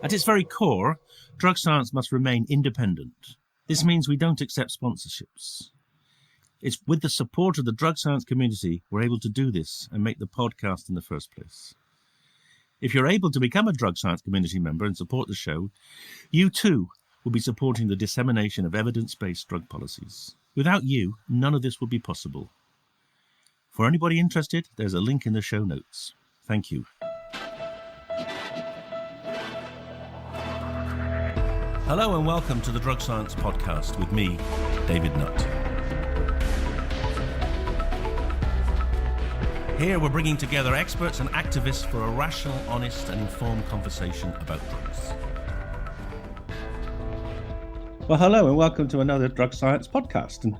At its very core, drug science must remain independent. This means we don't accept sponsorships. It's with the support of the drug science community we're able to do this and make the podcast in the first place. If you're able to become a drug science community member and support the show, you too will be supporting the dissemination of evidence-based drug policies. Without you, none of this would be possible. For anybody interested, there's a link in the show notes. Thank you. Hello and welcome to the Drug Science Podcast with me, David Nutt. Here we're bringing together experts and activists for a rational, honest and informed conversation about drugs. Well, hello and welcome to another Drug Science Podcast. And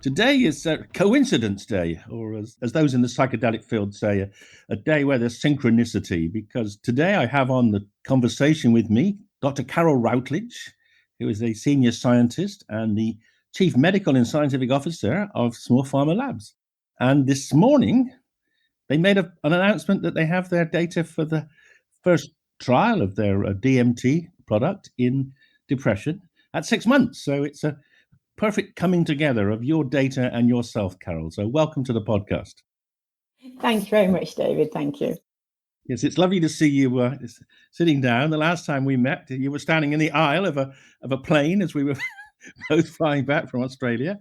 today is Coincidence Day, or as those in the psychedelic field say, a day where there's synchronicity, because today I have on the conversation with me Dr. Carol Routledge, who is a senior scientist and the chief medical and scientific officer of Small Pharma Labs. And this morning, they made an announcement that they have their data for the first trial of their DMT product in depression at 6 months. So it's a perfect coming together of your data and yourself, Carol. So welcome to the podcast. Thank you very much, David. Thank you. Yes, it's lovely to see you sitting down. The last time we met, you were standing in the aisle of a plane as we were both flying back from Australia.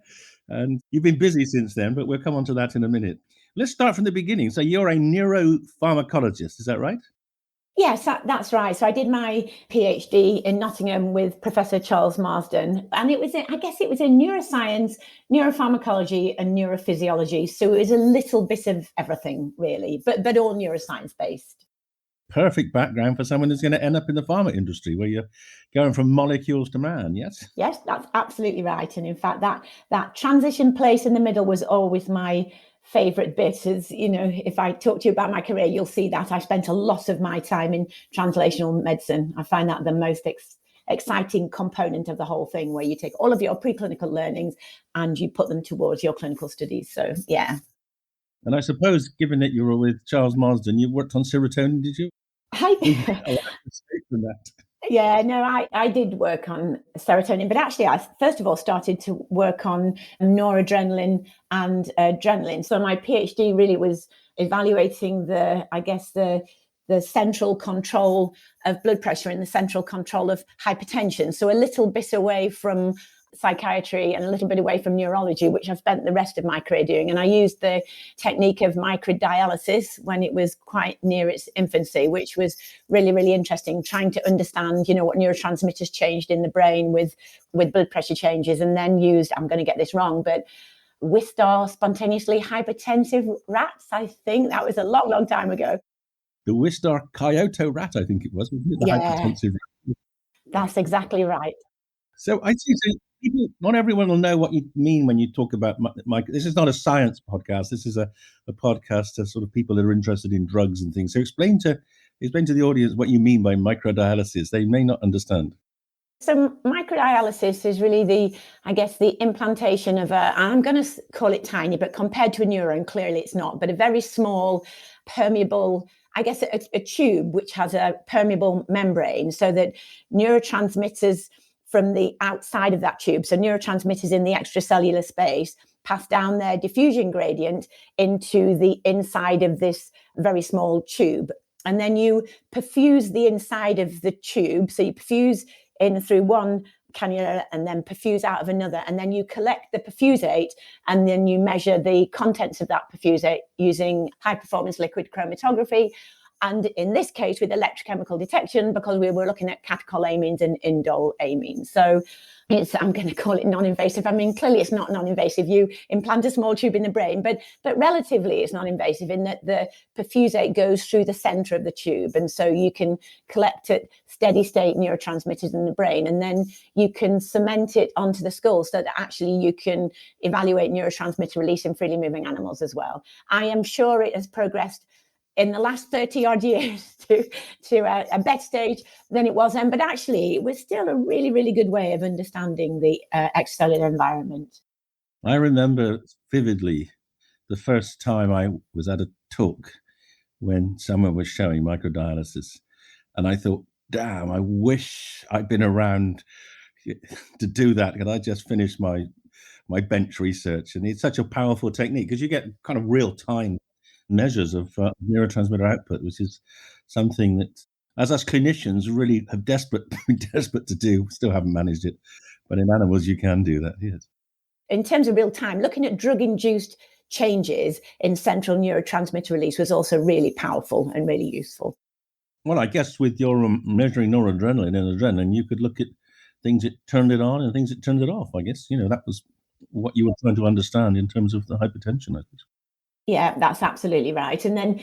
And you've been busy since then, but we'll come on to that in a minute. Let's start from the beginning. So you're a neuropharmacologist, is that right? Yes, that's right. So I did my PhD in Nottingham with Professor Charles Marsden, and it was in neuroscience, neuropharmacology and neurophysiology. So it was a little bit of everything, really, but all neuroscience based. Perfect background for someone who's going to end up in the pharma industry, where you're going from molecules to man, yes? Yes, that's absolutely right. And in fact, that transition place in the middle was always my favorite bit. Is, you know, if I talk to you about my career, you'll see that I spent a lot of my time in translational medicine. I find that the most exciting component of the whole thing, where you take all of your preclinical learnings and you put them towards your clinical studies. So, yeah. And I suppose, given that you were with Charles Marsden, you worked on serotonin, did you? Yeah, no, I did work on serotonin, but actually I first of all started to work on noradrenaline and adrenaline. So my PhD really was evaluating the central control of blood pressure and the central control of hypertension. So a little bit away from psychiatry and a little bit away from neurology, which I've spent the rest of my career doing. And I used the technique of microdialysis when it was quite near its infancy, which was really, really interesting, trying to understand, you know, what neurotransmitters changed in the brain with blood pressure changes, and then used, I'm going to get this wrong, but Wistar spontaneously hypertensive rats. I think that was a long, long time ago. The Wistar Kyoto rat, I think it was, wasn't it? The hypertensive rat. That's exactly right. So I see. So not everyone will know what you mean when you talk about this is not a science podcast. This is a podcast of sort of people that are interested in drugs and things. So explain to the audience what you mean by microdialysis. They may not understand. So microdialysis is really the implantation of I'm going to call it tiny, but compared to a neuron, clearly it's not, but a very small, permeable, a tube which has a permeable membrane, so that neurotransmitters from the outside of that tube, so neurotransmitters in the extracellular space, pass down their diffusion gradient into the inside of this very small tube. And then you perfuse the inside of the tube. So you perfuse in through one cannula and then perfuse out of another. And then you collect the perfusate and then you measure the contents of that perfusate using high-performance liquid chromatography. And in this case, with electrochemical detection, because we were looking at catecholamines and indolamines. So I'm going to call it non-invasive. I mean, clearly it's not non-invasive. You implant a small tube in the brain, but relatively it's non-invasive in that the perfusate goes through the center of the tube. And so you can collect at steady state neurotransmitters in the brain, and then you can cement it onto the skull so that actually you can evaluate neurotransmitter release in freely moving animals as well. I am sure it has progressed in the last 30 odd years to a better stage than it was then, but actually it was still a really, really good way of understanding the extracellular environment. I remember vividly the first time I was at a talk when someone was showing microdialysis, and I thought, damn, I wish I'd been around to do that, because I just finished my bench research, and it's such a powerful technique because you get kind of real time measures of neurotransmitter output, which is something that, as us clinicians, really have desperate to do. Still haven't managed it, but in animals you can do that. Yes. In terms of real time, looking at drug-induced changes in central neurotransmitter release was also really powerful and really useful. Well, I guess with your measuring noradrenaline and adrenaline, you could look at things that turned it on and things that turned it off. I guess, that was what you were trying to understand in terms of the hypertension, I guess. Yeah, that's absolutely right. And then,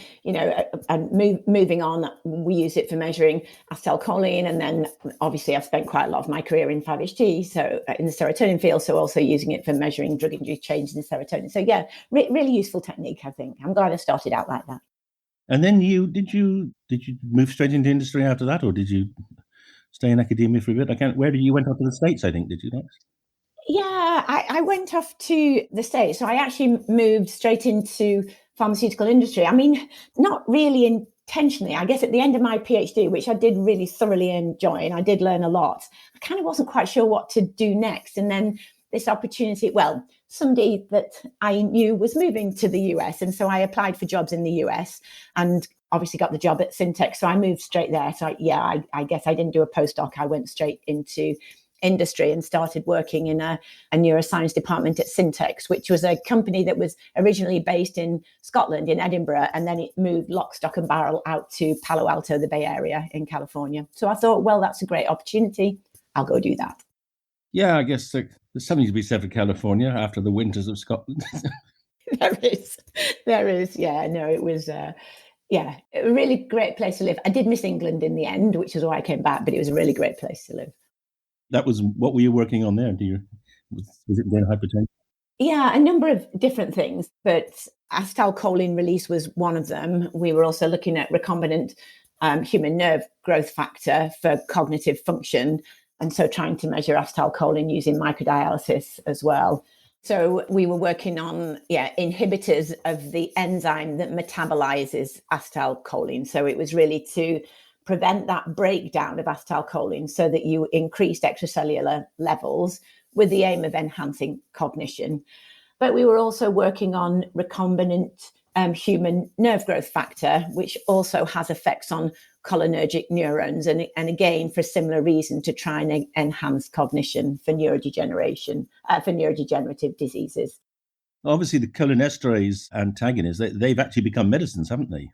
moving on, we use it for measuring acetylcholine. And then obviously I've spent quite a lot of my career in 5-HT, so in the serotonin field, so also using it for measuring drug-induced changes in serotonin. So yeah, really useful technique, I think. I'm glad I started out like that. And then did you move straight into industry after that, or did you stay in academia for a bit? Where did you went off to the States, I think, did you not? Yeah, I went off to the States. So I actually moved straight into pharmaceutical industry. I mean, not really intentionally. I guess at the end of my PhD, which I did really thoroughly enjoy, and I did learn a lot, I kind of wasn't quite sure what to do next. And then this opportunity, somebody that I knew was moving to the US. And so I applied for jobs in the US and obviously got the job at Syntex. So I moved straight there. So I guess I didn't do a postdoc. I went straight into industry and started working in a neuroscience department at Syntex, which was a company that was originally based in Scotland, in Edinburgh, and then it moved lock, stock and barrel out to Palo Alto, the Bay Area in California. So I thought, well, that's a great opportunity. I'll go do that. Yeah, I guess there's something to be said for California after the winters of Scotland. There is. Yeah, no, it was a really great place to live. I did miss England in the end, which is why I came back, but it was a really great place to live. That was, what were you working on there? Was it then hypertension? Yeah, a number of different things, but acetylcholine release was one of them. We were also looking at recombinant human nerve growth factor for cognitive function, and so trying to measure acetylcholine using microdialysis as well. So we were working on inhibitors of the enzyme that metabolizes acetylcholine. So it was really to prevent that breakdown of acetylcholine so that you increased extracellular levels with the aim of enhancing cognition. But we were also working on recombinant human nerve growth factor, which also has effects on cholinergic neurons, and again, for a similar reason, to try and enhance cognition for neurodegeneration, for neurodegenerative diseases. Obviously, the cholinesterase antagonists, they've actually become medicines, haven't they?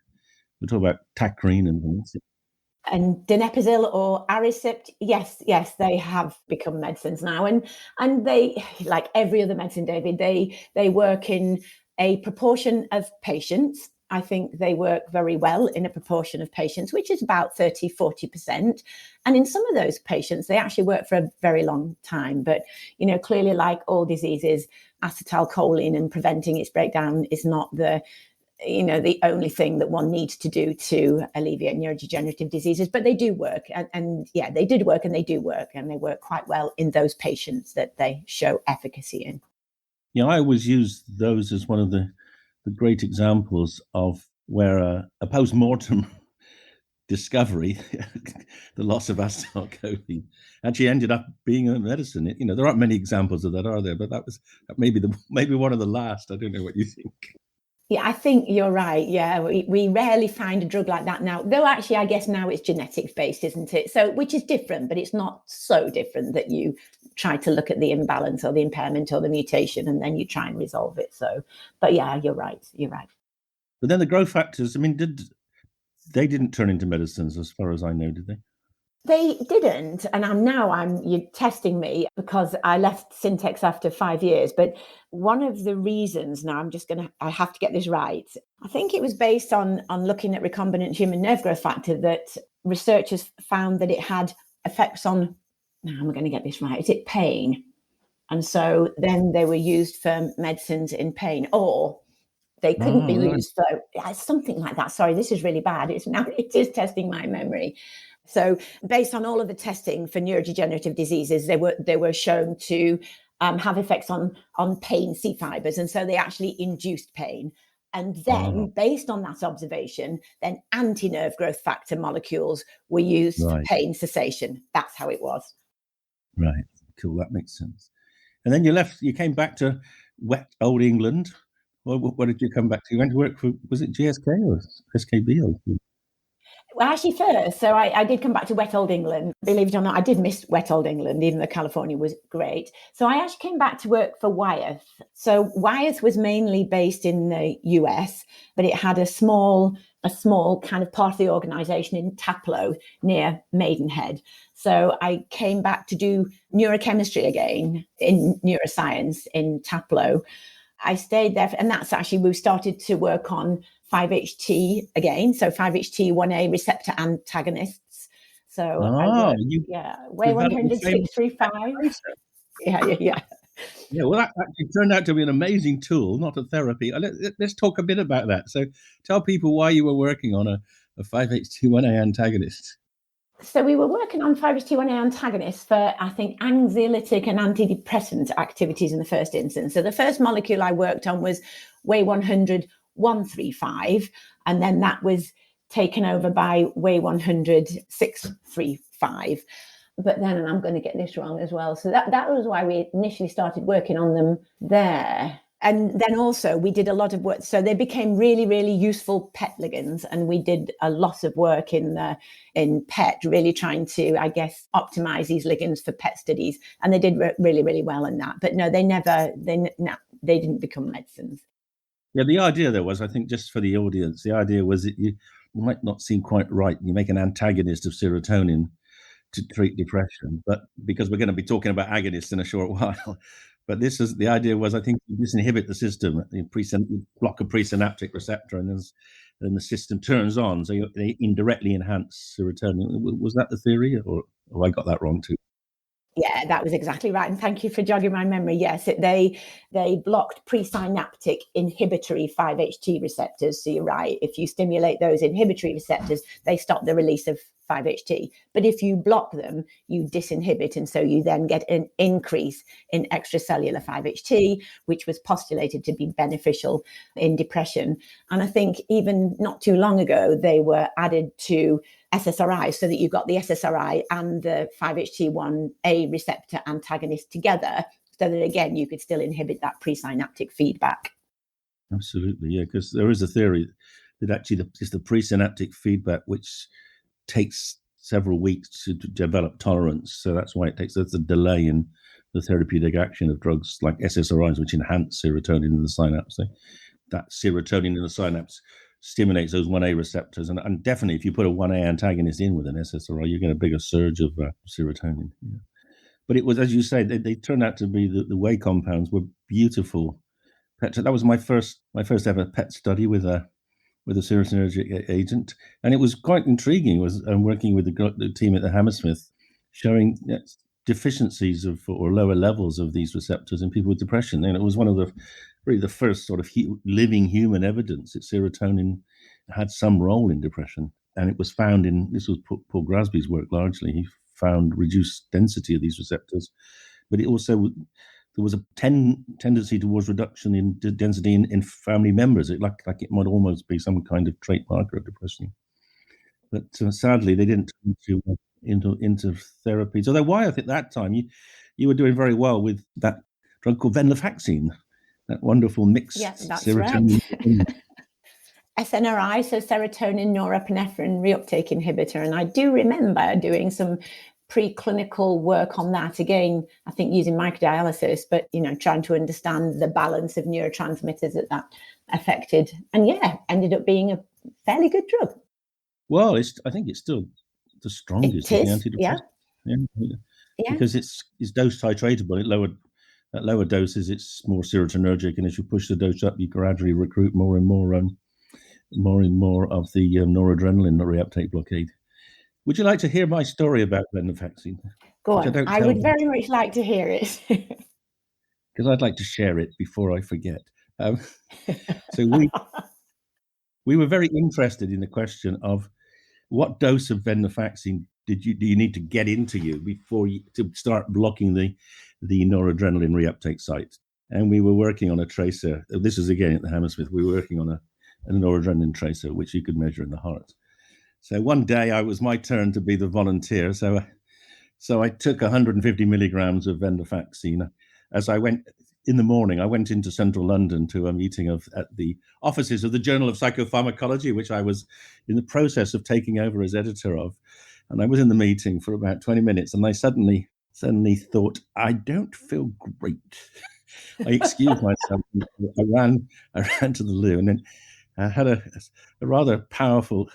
We're talking about tacrine and things. And donepezil or Aricept, yes, they have become medicines now, and they, like every other medicine, David, they work in a proportion of patients. I think they work very well in a proportion of patients, which is about 30-40%. And in some of those patients, they actually work for a very long time. But, clearly, like all diseases, acetylcholine and preventing its breakdown is not the only thing that one needs to do to alleviate neurodegenerative diseases, but they do work. And they did work and they do work, and they work quite well in those patients that they show efficacy in. I always use those as one of the great examples of where a post-mortem discovery, the loss of acetylcholine, actually ended up being a medicine. There aren't many examples of that, are there? But that was maybe one of the last. I don't know what you think. Yeah, I think you're right. Yeah, we rarely find a drug like that now. Though actually, I guess now it's genetics based, isn't it? So, which is different, but it's not so different that you try to look at the imbalance or the impairment or the mutation and then you try and resolve it. So, but yeah, you're right. But then the growth factors, they didn't turn into medicines as far as I know, did they? They didn't, and you're testing me because I left Syntex after 5 years. But one of the reasons, I have to get this right. I think it was based on looking at recombinant human nerve growth factor that researchers found that it had effects on, now I'm going to get this right, is it pain? And so then they were used for medicines in pain, or they couldn't be used for something like that. Sorry, this is really bad. It is testing my memory. So based on all of the testing for neurodegenerative diseases, they were shown to have effects on pain C fibers. And so they actually induced pain. And then, based on that observation, then anti-nerve growth factor molecules were used for pain cessation. That's how it was. Right. Cool. That makes sense. And then you came back to wet old England. What did you come back to? You went to work for, was it GSK or SKB? Well, actually, first, so I did come back to wet old England. Believe it or not, I did miss wet old England, even though California was great. So I actually came back to work for Wyeth. So Wyeth was mainly based in the US, but it had a small kind of part of the organization in Taplow near Maidenhead. So I came back to do neurochemistry again in neuroscience in Taplow. I stayed there, and that's actually, we started to work on 5-HT again, so 5-HT1A receptor antagonists. So Way100-635. Yeah. Well, that actually turned out to be an amazing tool, not a therapy. Let's talk a bit about that. So tell people why you were working on a 5-HT1A antagonist. So we were working on 5-HT1A antagonists for, I think, anxiolytic and antidepressant activities in the first instance. So the first molecule I worked on was Way100-135, and then that was taken over by Way100-635. But then, and I'm going to get this wrong as well, so that was why we initially started working on them there. And then also we did a lot of work. So they became really, really useful PET ligands. And we did a lot of work in PET, really trying to, I guess, optimize these ligands for PET studies. And they did really, really well in that. But no, they didn't become medicines. Yeah, the idea there was, I think, just for the audience, the idea was that you might not seem quite right. You make an antagonist of serotonin to treat depression, but because we're going to be talking about agonists in a short while. But the idea was, I think, you disinhibit the system, you block a presynaptic receptor, and then the system turns on. So they indirectly enhance serotonin. Was that the theory, or I got that wrong too? Yeah, that was exactly right. And thank you for jogging my memory. Yes, they blocked presynaptic inhibitory 5-HT receptors. So you're right. If you stimulate those inhibitory receptors, they stop the release of 5-HT. But if you block them, you disinhibit. And so you then get an increase in extracellular 5-HT, which was postulated to be beneficial in depression. And I think even not too long ago, they were added to SSRI, so that you've got the SSRI and the 5-HT1A receptor antagonist together, so that, again, you could still inhibit that presynaptic feedback. Absolutely, yeah, because there is a theory that actually it's the presynaptic feedback which takes several weeks to develop tolerance. So that's why there's a delay in the therapeutic action of drugs like SSRIs, which enhance serotonin in the synapse. So that serotonin in the synapse stimulates those 1A receptors. And definitely, if you put a 1A antagonist in with an SSRI, you get a bigger surge of serotonin. Yeah. But it was, as you say, they turned out to be the Way compounds were beautiful. That was my first ever PET study with a serotonergic agent, and it was quite intriguing. It was working with the team at the Hammersmith, showing deficiencies or lower levels of these receptors in people with depression. And it was one of the first sort of living human evidence that serotonin had some role in depression. And it was found this was Paul Grasby's work largely. He found reduced density of these receptors, but it also, there was a tendency towards reduction in density in family members. It like it might almost be some kind of trait marker of depression. But sadly, they didn't turn into therapies. Although Wyeth at that time, you were doing very well with that drug called venlafaxine, that wonderful mixed serotonin. Right. SNRI, so serotonin norepinephrine reuptake inhibitor. And I do remember doing some preclinical work on that, again, I think using microdialysis, but trying to understand the balance of neurotransmitters that affected, and ended up being a fairly good drug. Well, I think it's still the strongest of the antidepressants. Yeah. Because it's dose titratable. At lower doses, it's more serotonergic, and as you push the dose up, you gradually recruit more and more of the noradrenaline reuptake blockade. Would you like to hear my story about venlafaxine? Go on. I would very much like to hear it. Because I'd like to share it before I forget. So we were very interested in the question of what dose of venlafaxine do you need to get into you before to start blocking the noradrenaline reuptake site. and we were working on a tracer. This is again at the Hammersmith. We were working on a noradrenaline tracer, which you could measure in the heart. So one day it was my turn to be the volunteer. So I took 150 milligrams of venlafaxine. As I went in the morning, I went into central London to a meeting at the offices of the Journal of Psychopharmacology, which I was in the process of taking over as editor of. And I was in the meeting for about 20 minutes, and I suddenly thought, I don't feel great. I excused myself. I ran to the loo, and then I had a rather powerful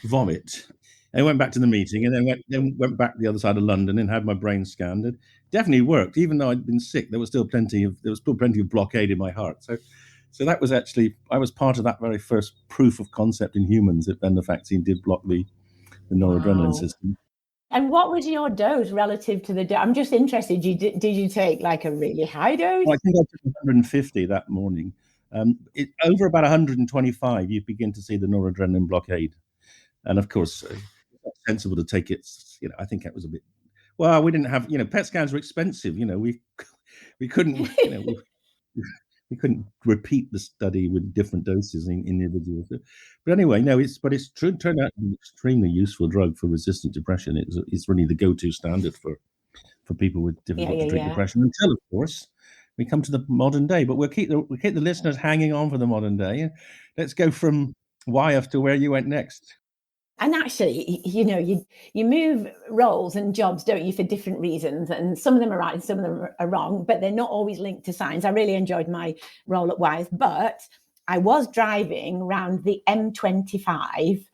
vomit. I went back to the meeting, and then went back to the other side of London and had my brain scanned. It definitely worked, even though I'd been sick. There was still plenty of blockade in my heart. So that was actually, I was part of that very first proof of concept in humans that venlafaxine did block the noradrenaline system. And what was your dose relative to the dose? I'm just interested. Did you take like a really high dose? Well, I think I took 150 that morning. Over about 125, you begin to see the noradrenaline blockade. And of course, it's sensible to take it. I think that was a bit. Well, we didn't have. PET scans were expensive. We couldn't. We couldn't repeat the study with different doses in individuals. But anyway, no, it's turned out to be an extremely useful drug for resistant depression. It's really the go-to standard for people with difficult to treat depression. Until, of course, we come to the modern day. But we'll keep the listeners hanging on for the modern day. Let's go from Wyeth to where you went next. And actually, you move roles and jobs, don't you, for different reasons. And some of them are right and some of them are wrong, but they're not always linked to science. I really enjoyed my role at Wyeth, but I was driving around the M25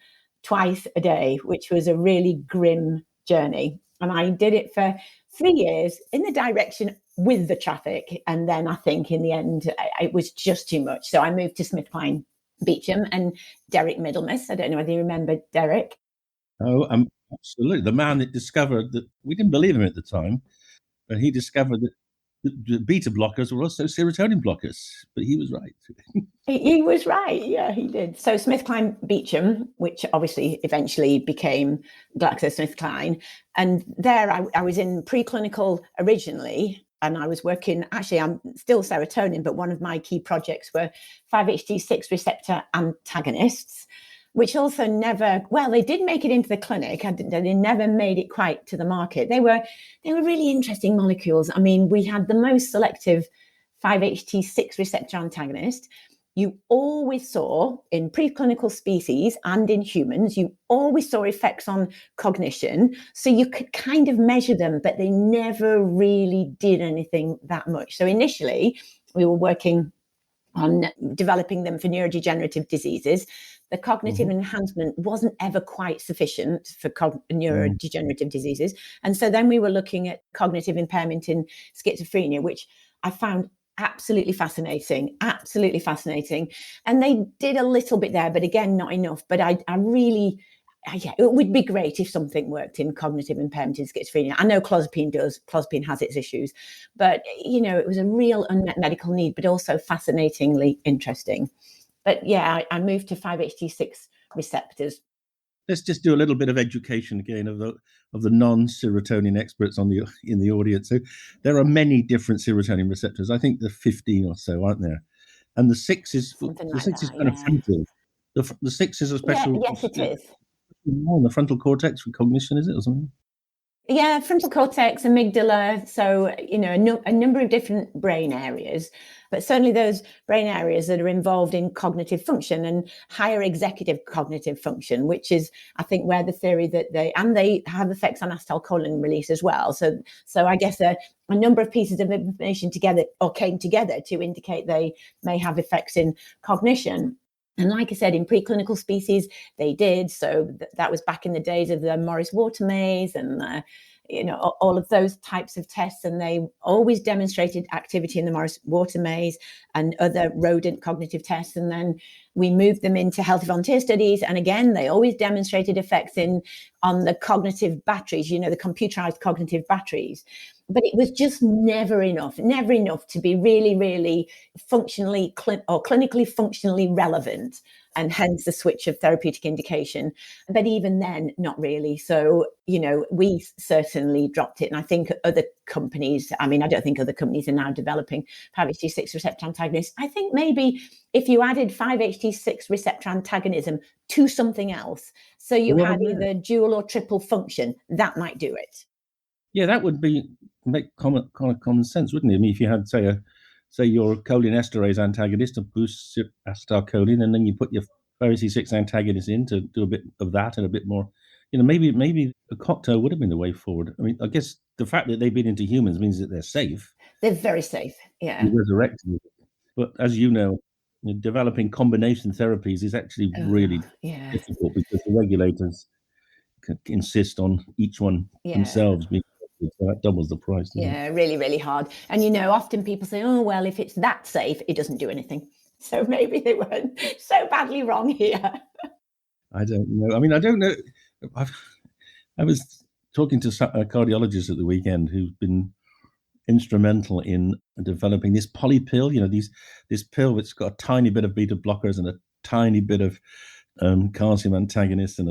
twice a day, which was a really grim journey. And I did it for 3 years in the direction with the traffic. And then I think in the end, it was just too much. So I moved to SmithKline Beecham and Derek Middlemiss. I don't know whether you remember Derek. Oh, absolutely. The man that discovered that, we didn't believe him at the time, but he discovered that the beta blockers were also serotonin blockers. But he was right. He was right. Yeah, he did. So SmithKline Beecham, which obviously eventually became GlaxoSmithKline. And there I was in preclinical originally. And I was working, actually, I'm still serotonin, but one of my key projects were 5-HT6 receptor antagonists, which also they did make it into the clinic. They never made it quite to the market. They were really interesting molecules. I mean, we had the most selective 5-HT6 receptor antagonist. You always saw in preclinical species and in humans, you always saw effects on cognition. So you could kind of measure them, but they never really did anything that much. So initially, we were working on developing them for neurodegenerative diseases. The cognitive enhancement wasn't ever quite sufficient for neurodegenerative diseases. And so then we were looking at cognitive impairment in schizophrenia, which I found absolutely fascinating. And they did a little bit there, but again, not enough. But I really, it would be great if something worked in cognitive impairment in schizophrenia. I know clozapine does. Clozapine has its issues. But, it was a real unmet medical need, but also fascinatingly interesting. But yeah, I moved to 5-HT6 receptors. Let's just do a little bit of education again of the non-serotonin experts in the audience. So there are many different serotonin receptors. I think there are 15 or so, aren't there? And the 6 is kind of frontal. The 6 is a special. Yes, it is. On the frontal cortex for cognition, is it, or something? Yeah, frontal cortex, amygdala. So, a number of different brain areas, but certainly those brain areas that are involved in cognitive function and higher executive cognitive function, which is, I think, where the theory that they have effects on acetylcholine release as well. So I guess a number of pieces of information came together to indicate they may have effects in cognition. And like I said, in preclinical species, they did. So that was back in the days of the Morris water maze and, all of those types of tests. And they always demonstrated activity in the Morris water maze and other rodent cognitive tests. And then we moved them into healthy volunteer studies. And again, they always demonstrated effects on the cognitive batteries, the computerized cognitive batteries. But it was just never enough to be really, really functionally or clinically functionally relevant. and hence the switch of therapeutic indication. But even then, not really. So, we certainly dropped it. And I think other companies, I don't think other companies are now developing 5-HT6 receptor antagonists. I think maybe if you added 5-HT6 receptor antagonism to something else, so you had either dual or triple function, that might do it. Yeah, that would make common sense, wouldn't it? If you had, say your cholinesterase antagonist to boost acetylcholine, and then you put your 5-HT6 antagonist in to do a bit of that and a bit more, maybe a cocktail would have been the way forward. I guess the fact that they've been into humans means that they're safe. They're very safe, yeah. Resurrected. But as you know, developing combination therapies is actually really difficult because the regulators insist on each one themselves being. So that doubles the price. Yeah, really, really hard. And, often people say, oh, well, if it's that safe, it doesn't do anything. So maybe they weren't so badly wrong here. I don't know. I don't know. I was talking to a cardiologist at the weekend who's been instrumental in developing this poly pill, this pill which has got a tiny bit of beta blockers and a tiny bit of calcium antagonist and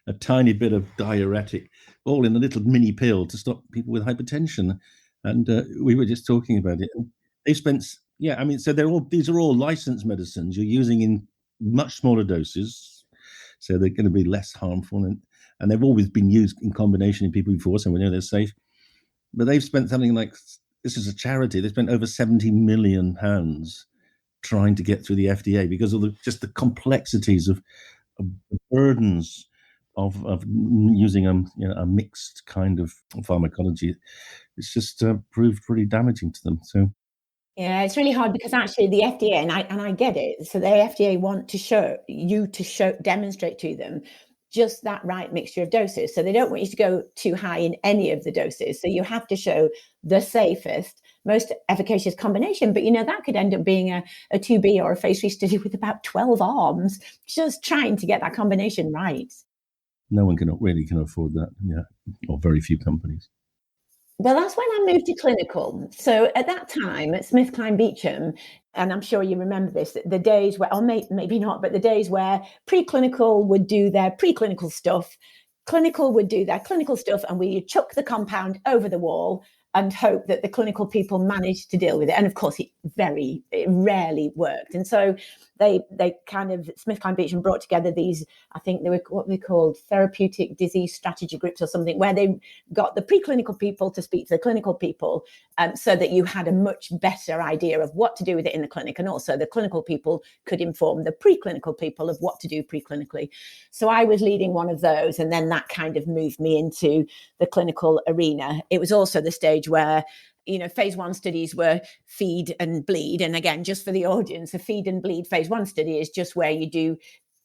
a tiny bit of diuretic, all in a little mini pill to stop people with hypertension. And we were just talking about it. They spent, so these are all licensed medicines you're using in much smaller doses, so they're going to be less harmful. And they've always been used in combination in people before, so we know they're safe. But they've spent something like, this is a charity, they spent over £70 million trying to get through the FDA because of just the complexities of the burdens of using a mixed kind of pharmacology. It's just proved pretty damaging to them. So yeah, it's really hard because actually the FDA, and I get it. So the FDA want to demonstrate to them just that right mixture of doses. So they don't want you to go too high in any of the doses. So you have to show the safest, most efficacious combination. But, that could end up being a 2B or a phase 3 study with about 12 arms, just trying to get that combination right. No one can afford that, or very few companies. Well, that's when I moved to clinical. So at that time at SmithKline Beecham, and I'm sure you remember this, the days where, or maybe not, but the days where preclinical would do their preclinical stuff, clinical would do their clinical stuff, and we chuck the compound over the wall and hope that the clinical people managed to deal with it. And of course, it rarely worked. And so they kind of, SmithKline Beecham brought together these, I think they were what they called therapeutic disease strategy groups or something, where they got the preclinical people to speak to the clinical people, so that you had a much better idea of what to do with it in the clinic. And also the clinical people could inform the preclinical people of what to do preclinically. So I was leading one of those, and then that kind of moved me into the clinical arena. It was also the stage where phase 1 studies were feed and bleed. And again, just for the audience, a feed and bleed phase 1 study is just where you do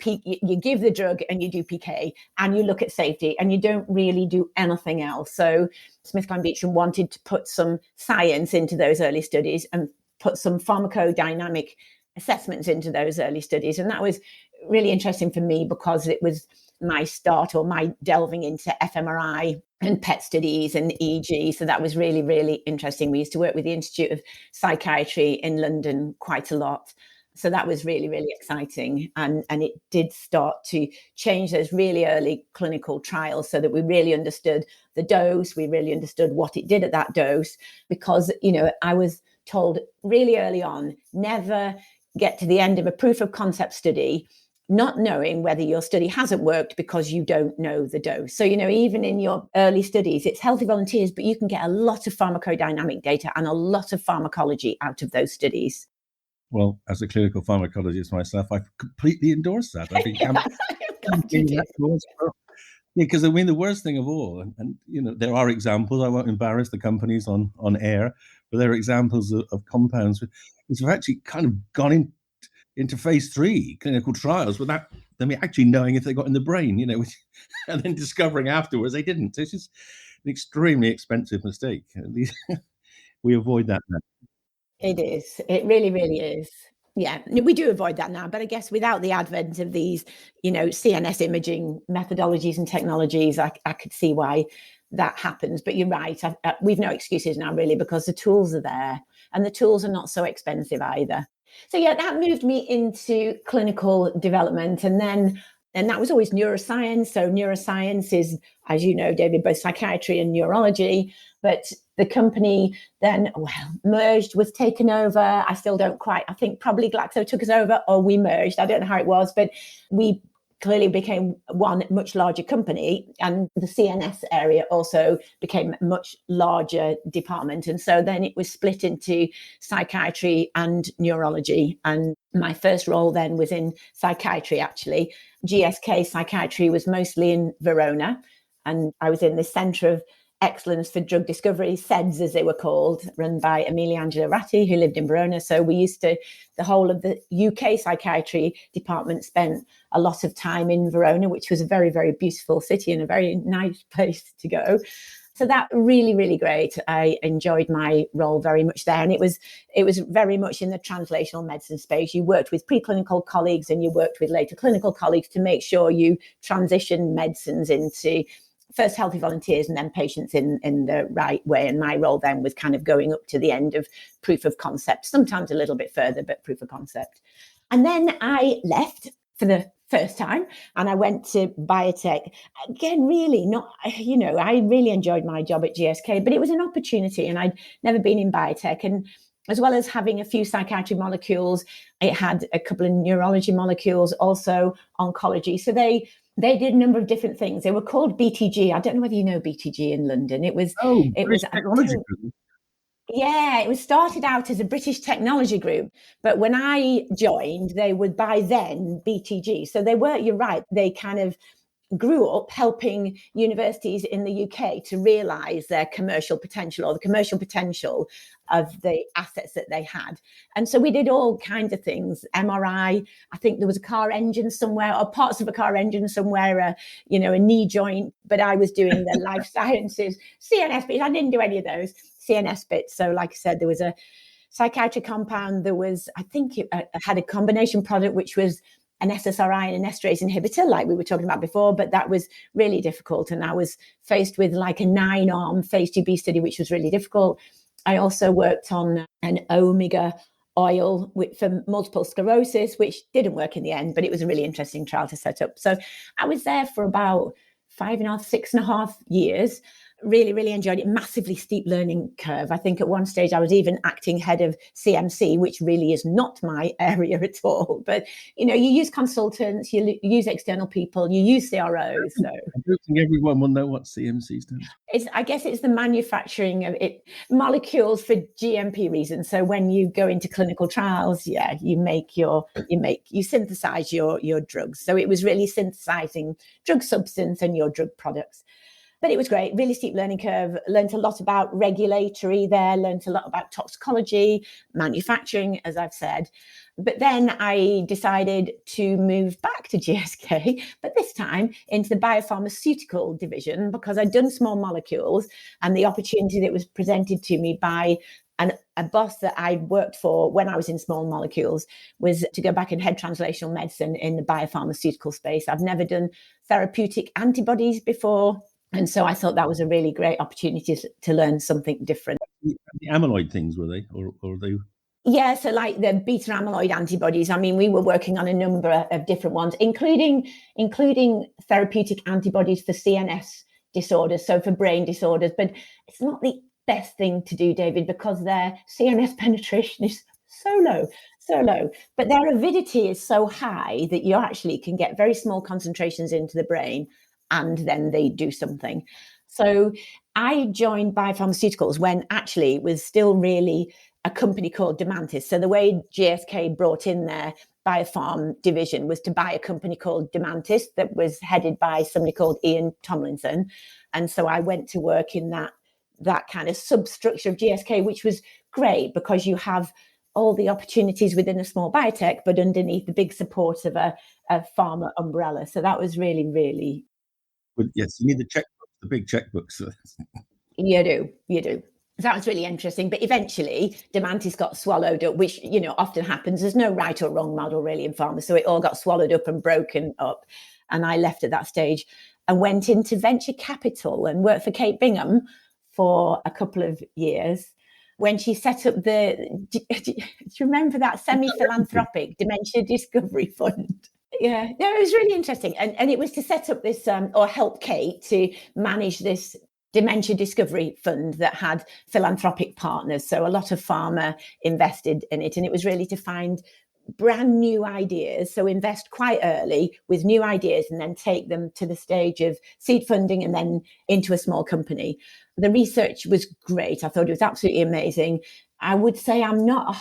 you give the drug and you do PK and you look at safety and you don't really do anything else. So SmithKline Beecham wanted to put some science into those early studies and put some pharmacodynamic assessments into those early studies. And that was really interesting for me because it was my start or my delving into fMRI and PET studies and EEG. So that was really, really interesting. We used to work with the Institute of Psychiatry in London quite a lot. So that was really, really exciting. And it did start to change those really early clinical trials so that we really understood the dose. We really understood what it did at that dose, because, I was told really early on, never get to the end of a proof of concept study not knowing whether your study hasn't worked because you don't know the dose. So, even in your early studies, it's healthy volunteers, but you can get a lot of pharmacodynamic data and a lot of pharmacology out of those studies. Well, as a clinical pharmacologist myself, I completely endorse that. I think because the worst thing of all, and there are examples, I won't embarrass the companies on air, but there are examples of compounds which have actually kind of gone into phase 3 clinical trials without them actually knowing if they got in the brain, and then discovering afterwards they didn't. So it's just an extremely expensive mistake. We avoid that now. It is. It really, really is. Yeah, we do avoid that now. But I guess without the advent of these, CNS imaging methodologies and technologies, I could see why that happens. But you're right. We've no excuses now, really, because the tools are there and the tools are not so expensive either. So yeah, that moved me into clinical development, and that was always neuroscience. So neuroscience is, as you know, David, both psychiatry and neurology. But the company then, merged, was taken over. I still don't quite, I think probably Glaxo took us over, or we merged. I don't know how it was, but we clearly became one much larger company, and the CNS area also became a much larger department. And so then it was split into psychiatry and neurology. And my first role then was in psychiatry, actually. GSK psychiatry was mostly in Verona, and I was in the Centre of Excellence for Drug Discovery, CEDS as they were called, run by Emiliangelo Ratti, who lived in Verona. So we used to, the whole of the UK psychiatry department spent a lot of time in Verona, which was a very, very beautiful city and a very nice place to go. So that really, really great. I enjoyed my role very much there. And it was very much in the translational medicine space. You worked with preclinical colleagues and you worked with later clinical colleagues to make sure you transition medicines into first healthy volunteers and then patients in the right way. And my role then was kind of going up to the end of proof of concept, sometimes a little bit further, but proof of concept. And then I left for the first time and I went to biotech. Again, really not, I really enjoyed my job at GSK, but it was an opportunity and I'd never been in biotech. And as well as having a few psychiatry molecules, it had a couple of neurology molecules, also oncology. So they did a number of different things. They were called BTG. I don't know whether you know BTG in London. It was technology group. Yeah, it was started out as a British technology group, but when I joined, they were by then BTG. So they were, you're right, they kind of grew up helping universities in the UK to realize their commercial potential, or the commercial potential of the assets that they had. And so we did all kinds of things. MRI, I think there was a car engine somewhere, or parts of a car engine somewhere, a knee joint, but I was doing the life sciences, CNS bits. I didn't do any of those CNS bits. So like I said, there was a psychiatric compound. There was, I think it had a combination product, which was an SSRI and an esterase inhibitor, like we were talking about before, but that was really difficult. And I was faced with like a 9-arm phase 2B study, which was really difficult. I also worked on an omega oil for multiple sclerosis, which didn't work in the end, but it was a really interesting trial to set up. So I was there for about 6.5 years. Really, really enjoyed it. Massively steep learning curve. I think at one stage I was even acting head of CMC, which really is not my area at all. But, you use consultants, you use external people, you use CROs. So I don't think everyone will know what CMC stands for. I guess it's the manufacturing of it, molecules for GMP reasons. So when you go into clinical trials, you synthesize your drugs. So it was really synthesizing drug substance and your drug products. But it was great, really steep learning curve, learned a lot about regulatory there, learned a lot about toxicology, manufacturing, as I've said. But then I decided to move back to GSK, but this time into the biopharmaceutical division, because I'd done small molecules and the opportunity that was presented to me by a boss that I worked for when I was in small molecules was to go back and head translational medicine in the biopharmaceutical space. I've never done therapeutic antibodies before. And so I thought that was a really great opportunity to learn something different. The amyloid things, were they? Or they? Yeah, so like the beta amyloid antibodies. I mean, we were working on a number of different ones, including therapeutic antibodies for CNS disorders, so for brain disorders. But it's not the best thing to do, David, because their CNS penetration is so low. But their avidity is so high that you actually can get very small concentrations into the brain, and then they do something. So I joined biopharmaceuticals when actually it was still really a company called Demantis. So the way GSK brought in their biopharm division was to buy a company called Demantis that was headed by somebody called Ian Tomlinson. And so I went to work in that kind of substructure of GSK, which was great because you have all the opportunities within a small biotech, but underneath the big support of a pharma umbrella. So that was really, really... But yes, you need the checkbooks, the big checkbooks. You do. That was really interesting. But eventually, Demantis got swallowed up, which, often happens. There's no right or wrong model really in pharma. So it all got swallowed up and broken up. And I left at that stage and went into venture capital and worked for Kate Bingham for a couple of years. when she set up do you remember that semi-philanthropic Dementia Discovery Fund? Yeah, no, it was really interesting. And it was to set up this, or help Kate to manage this Dementia Discovery Fund that had philanthropic partners. So a lot of pharma invested in it. And it was really to find brand new ideas. So invest quite early with new ideas and then take them to the stage of seed funding and then into a small company. The research was great. I thought it was absolutely amazing. I would say I'm not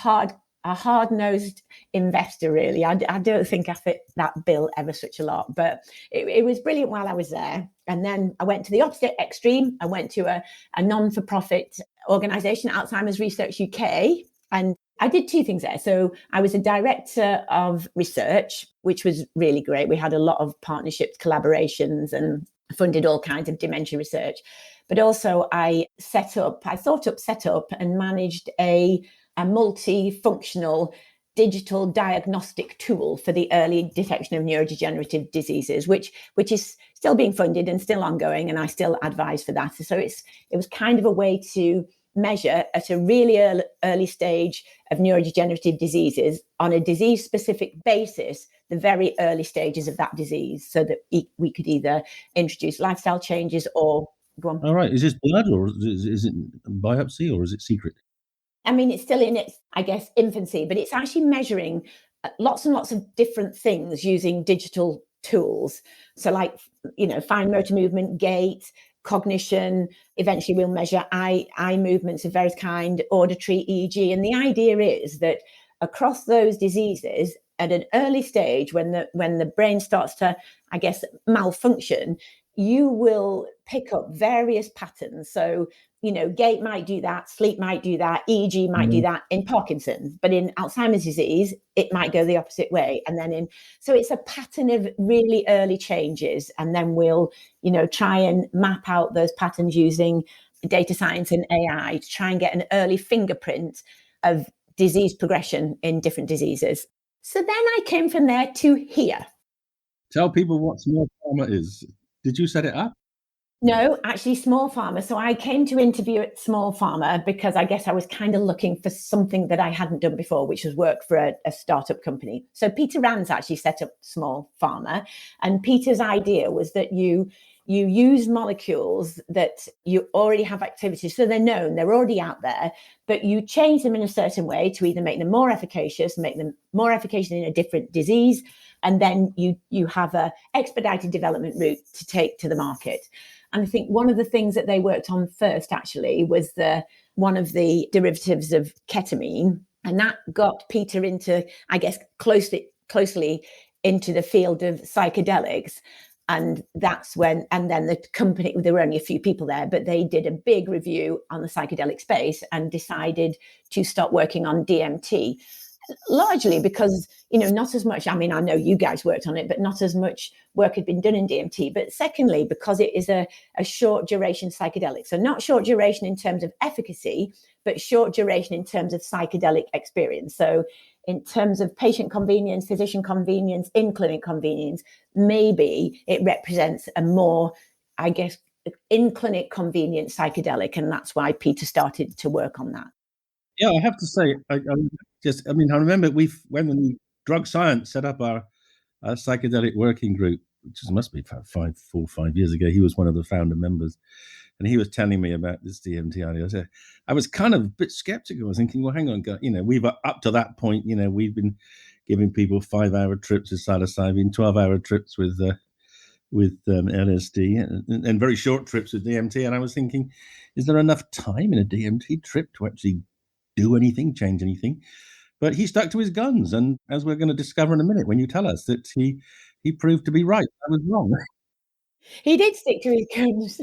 a hard-nosed investor, really. I don't think I fit that bill ever such a lot, but it was brilliant while I was there. And then I went to the opposite extreme. I went to a non-for-profit organisation, Alzheimer's Research UK, and I did two things there. So I was a director of research, which was really great. We had a lot of partnerships, collaborations, and funded all kinds of dementia research. But also I set up and managed a multifunctional digital diagnostic tool for the early detection of neurodegenerative diseases, which is still being funded and still ongoing, and I still advise for that. So it was kind of a way to measure at a really early stage of neurodegenerative diseases on a disease-specific basis the very early stages of that disease, so that we could either introduce lifestyle changes or go on. All right. Is this blood, or is it biopsy, or is it secret? I mean, it's still in its, I guess, infancy, but it's actually measuring lots and lots of different things using digital tools. So like, fine motor movement, gait, cognition. Eventually we'll measure eye movements of various kind, auditory, EEG. And the idea is that across those diseases, at an early stage, when the brain starts to, I guess, malfunction, you will pick up various patterns. So, gait might do that, sleep might do that, EEG might do that in Parkinson's, but in Alzheimer's disease, it might go the opposite way. And then so it's a pattern of really early changes. And then we'll, try and map out those patterns using data science and AI to try and get an early fingerprint of disease progression in different diseases. So then I came from there to here. Tell people what Small Pharma is. Did you set it up? No, actually, Small Pharma. So I came to interview at Small Pharma because I guess I was kind of looking for something that I hadn't done before, which was work for a startup company. So Peter Rands actually set up Small Pharma. And Peter's idea was that you use molecules that you already have activity. So they're known, they're already out there, but you change them in a certain way to either make them more efficacious in a different disease. And then you have a expedited development route to take to the market. And I think one of the things that they worked on first actually was one of the derivatives of ketamine. And that got Peter into, I guess, closely into the field of psychedelics. And that's when, and then the company, there were only a few people there, but they did a big review on the psychedelic space and decided to start working on DMT. Largely because, not as much, I mean, I know you guys worked on it, but not as much work had been done in DMT. But secondly, because it is a short duration psychedelic. So not short duration in terms of efficacy, but short duration in terms of psychedelic experience. So in terms of patient convenience, physician convenience, in-clinic convenience, maybe it represents a more, I guess, in-clinic convenient psychedelic. And that's why Peter started to work on that. Yeah, I have to say, I remember when the drug science set up our psychedelic working group, which must be 4 or 5 years ago. He was one of the founder members, and he was telling me about this DMT idea. I was kind of a bit skeptical. I was thinking, well, hang on, we've up to that point, we've been giving people 5-hour trips with psilocybin, 12-hour trips with LSD, and very short trips with DMT. And I was thinking, is there enough time in a DMT trip to actually do anything, change anything? But he stuck to his guns, and as we're going to discover in a minute when you tell us, that he proved to be right. I was wrong. He did stick to his guns.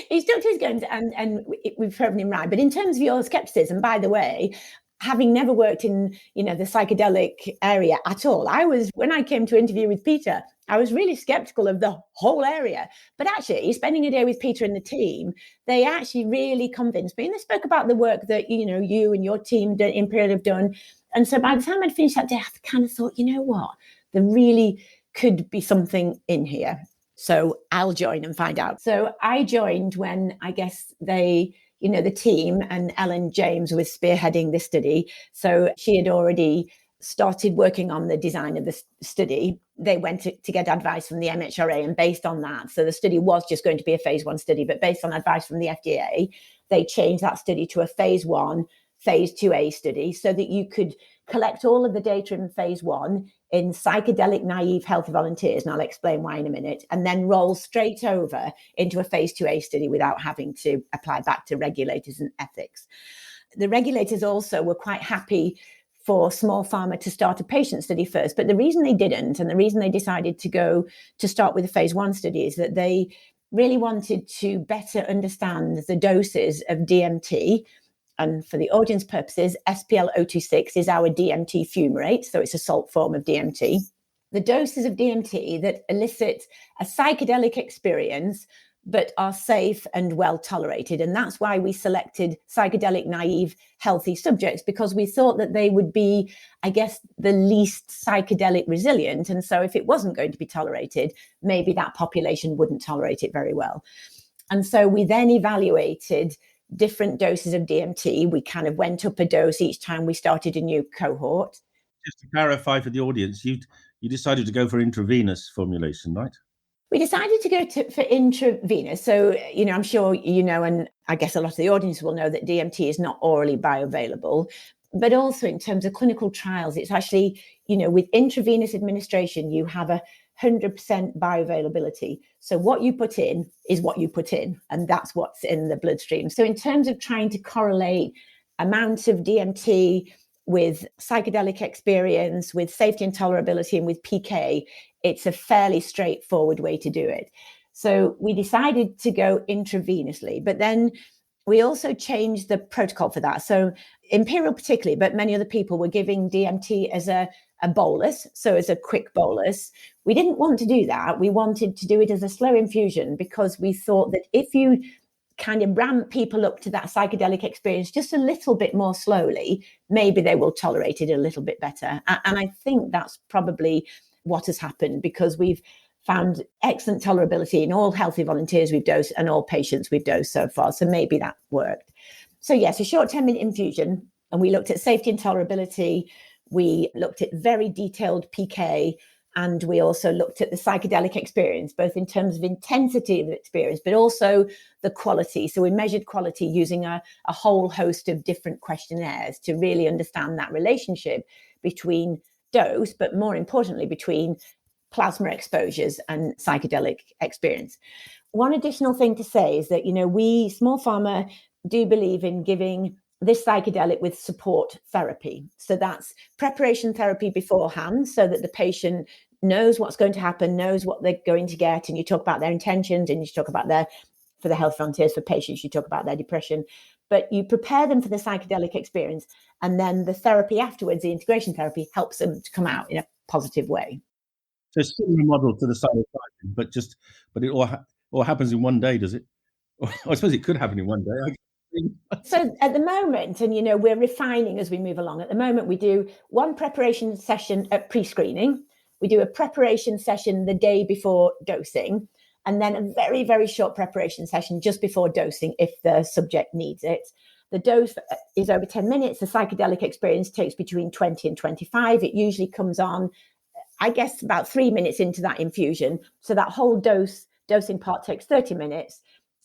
He stuck to his guns, and we've proven him right. But in terms of your skepticism, by the way, having never worked in the psychedelic area at all, when I came to interview with Peter, I was really skeptical of the whole area. But actually, spending a day with Peter and the team, they actually really convinced me. And they spoke about the work that you and your team at Imperial have done. And so by the time I'd finished that day, I kind of thought, what? There really could be something in here. So I'll join and find out. So I joined when, I guess, they the team, and Ellen James was spearheading this study. So she had already started working on the design of the study. They went to get advice from the MHRA, and based on that, so the study was just going to be a phase 1 study, but based on advice from the FDA, they changed that study to a phase 1, phase 2A study, so that you could collect all of the data in phase 1 in psychedelic naive healthy volunteers, and I'll explain why in a minute, and then roll straight over into a phase 2A study without having to apply back to regulators and ethics. The regulators also were quite happy for Small Pharma to start a patient study first. But the reason they didn't, and the reason they decided to start with a phase 1 study, is that they really wanted to better understand the doses of DMT. And for the audience purposes, SPL026 is our DMT fumarate, so it's a salt form of DMT. The doses of DMT that elicit a psychedelic experience but are safe and well tolerated. And that's why we selected psychedelic naive healthy subjects, because we thought that they would be, I guess, the least psychedelic resilient. And so if it wasn't going to be tolerated, maybe that population wouldn't tolerate it very well. And so we then evaluated different doses of DMT. We kind of went up a dose each time we started a new cohort. Just to clarify for the audience, you decided to go for intravenous formulation, right? We decided to go for intravenous. So, I'm sure and I guess a lot of the audience will know that DMT is not orally bioavailable, but also in terms of clinical trials, it's actually, with intravenous administration, you have 100% bioavailability. So what you put in is what you put in, and that's what's in the bloodstream. So in terms of trying to correlate amounts of DMT with psychedelic experience, with safety and tolerability, and with PK, it's a fairly straightforward way to do it. So we decided to go intravenously, but then we also changed the protocol for that. So Imperial particularly, but many other people were giving DMT as a bolus, so as a quick bolus. We didn't want to do that. We wanted to do it as a slow infusion, because we thought that if you kind of ramp people up to that psychedelic experience just a little bit more slowly, maybe they will tolerate it a little bit better. And I think that's probably what has happened, because we've found excellent tolerability in all healthy volunteers we've dosed and all patients we've dosed so far. So maybe that worked. So yes, a short 10-minute infusion, and we looked at safety and tolerability. We looked at very detailed PK, and we also looked at the psychedelic experience, both in terms of intensity of the experience, but also the quality. So we measured quality using a whole host of different questionnaires to really understand that relationship between dose, but more importantly, between plasma exposures and psychedelic experience. One additional thing to say is that, we, Small Pharma, do believe in giving this psychedelic with support therapy. So that's preparation therapy beforehand, so that the patient knows what's going to happen, knows what they're going to get. And you talk about their intentions, and you talk about for the health volunteers, for patients, you talk about their depression, but you prepare them for the psychedelic experience. And then the therapy afterwards, the integration therapy, helps them to come out in a positive way. So similar model to the psilocybin, but it all happens in one day, does it? I suppose it could happen in one day. So at the moment, and we're refining as we move along. At the moment, we do one preparation session at pre-screening. We do a preparation session the day before dosing, and then a very, very short preparation session just before dosing if the subject needs it. The dose is over 10 minutes. The psychedelic experience takes between 20 and 25. It usually comes on, I guess, about 3 minutes into that infusion. So that whole dosing part takes 30 minutes.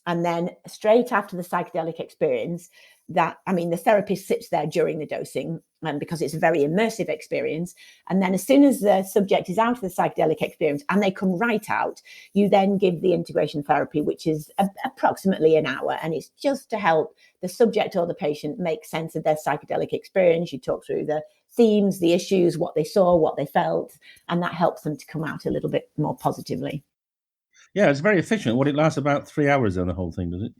And then straight after the psychedelic experience, the therapist sits there during the dosing, because it's a very immersive experience. And then as soon as the subject is out of the psychedelic experience and they come right out, you then give the integration therapy, which is approximately an hour. And it's just to help the subject or the patient make sense of their psychedelic experience. You talk through the themes, the issues, what they saw, what they felt, and that helps them to come out a little bit more positively. Yeah, it's very efficient. It lasts about 3 hours on the whole thing, does it?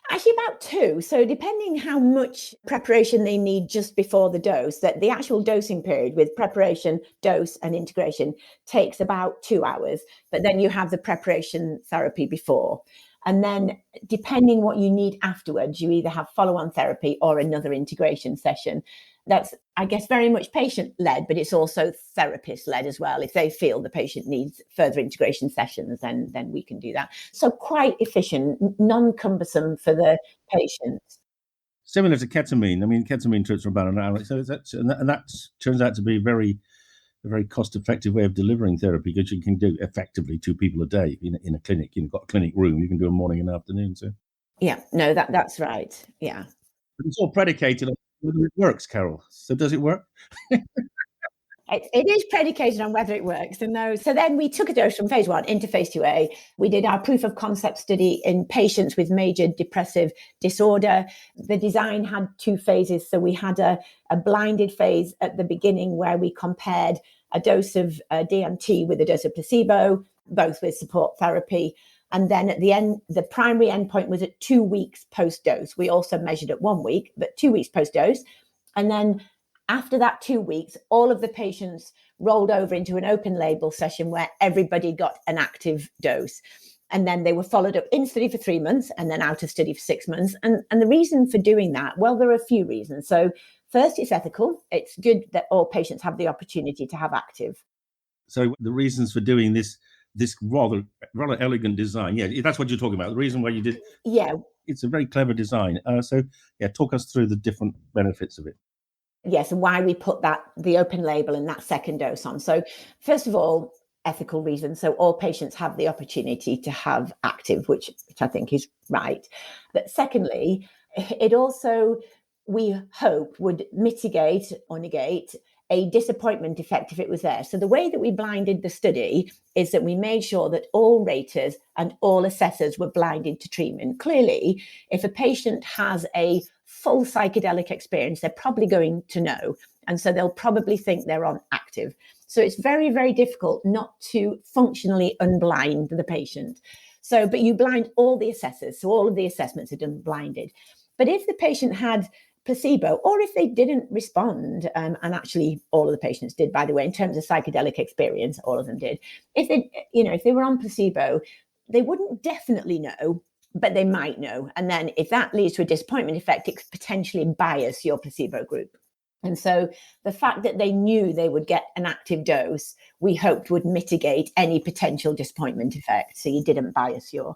Actually, about 2. So depending how much preparation they need just before the dose, that the actual dosing period with preparation, dose, and integration takes about 2 hours. But then you have the preparation therapy before. And then depending what you need afterwards, you either have follow-on therapy or another integration session. That's, I guess, very much patient-led, but it's also therapist-led as well. If they feel the patient needs further integration sessions, then we can do that. So quite efficient, non-cumbersome for the patient. similar to ketamine. I mean, ketamine trips are about an hour, so that turns out to be a very cost-effective way of delivering therapy, because you can do effectively 2 people a day in a clinic. You've got a clinic room, you can do a morning and afternoon. So Yeah, no, that's right. Yeah. but it's all predicated on whether it works, Carol. So does it work? It is predicated on whether it works. And so then we took a dose from phase 1 into phase 2A. We did our proof of concept study in patients with major depressive disorder. The design had 2 phases. So we had a blinded phase at the beginning where we compared a dose of DMT with a dose of placebo, both with support therapy. And then at the end, the primary endpoint was at 2 weeks post-dose. We also measured at 1 week, but 2 weeks post-dose. And then after that 2 weeks, all of the patients rolled over into an open label session where everybody got an active dose. And then they were followed up in study for 3 months and then out of study for 6 months. And the reason for doing that, well, there are a few reasons. So first, it's ethical. It's good that all patients have the opportunity to have active. So the reasons for doing this rather elegant design, that's what you're talking about. The reason why you did, it's a very clever design. Talk us through the different benefits of it. Yes, and why we put the open label and that second dose on. So first of all, ethical reasons. So all patients have the opportunity to have active, which I think is right. But secondly, it also, we hope, would mitigate or negate a disappointment effect if it was there. So the way that we blinded the study is that we made sure that all raters and all assessors were blinded to treatment. Clearly, if a patient has a full psychedelic experience, they're probably going to know. And so they'll probably think they're on active. So it's very, very difficult not to functionally unblind the patient. So, but you blind all the assessors. So all of the assessments are done blinded. But if the patient had placebo, or if they didn't respond, and actually all of the patients did, by the way, in terms of psychedelic experience, all of them did. If they were on placebo, they wouldn't definitely know, but they might know. And then if that leads to a disappointment effect, it could potentially bias your placebo group. And so the fact that they knew they would get an active dose, we hoped would mitigate any potential disappointment effect. So you didn't bias your.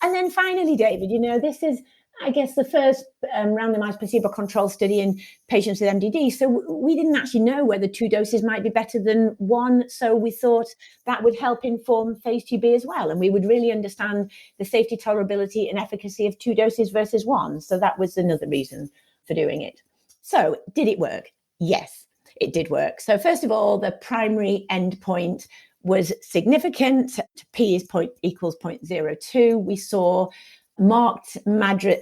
And then finally, David, this is, I guess, the first randomized placebo-controlled study in patients with MDD. So we didn't actually know whether 2 doses might be better than 1. So we thought that would help inform phase 2B as well. And we would really understand the safety, tolerability, and efficacy of 2 doses versus 1. So that was another reason for doing it. So did it work? Yes, it did work. So first of all, the primary endpoint was significant. P is equals 0.02. We saw marked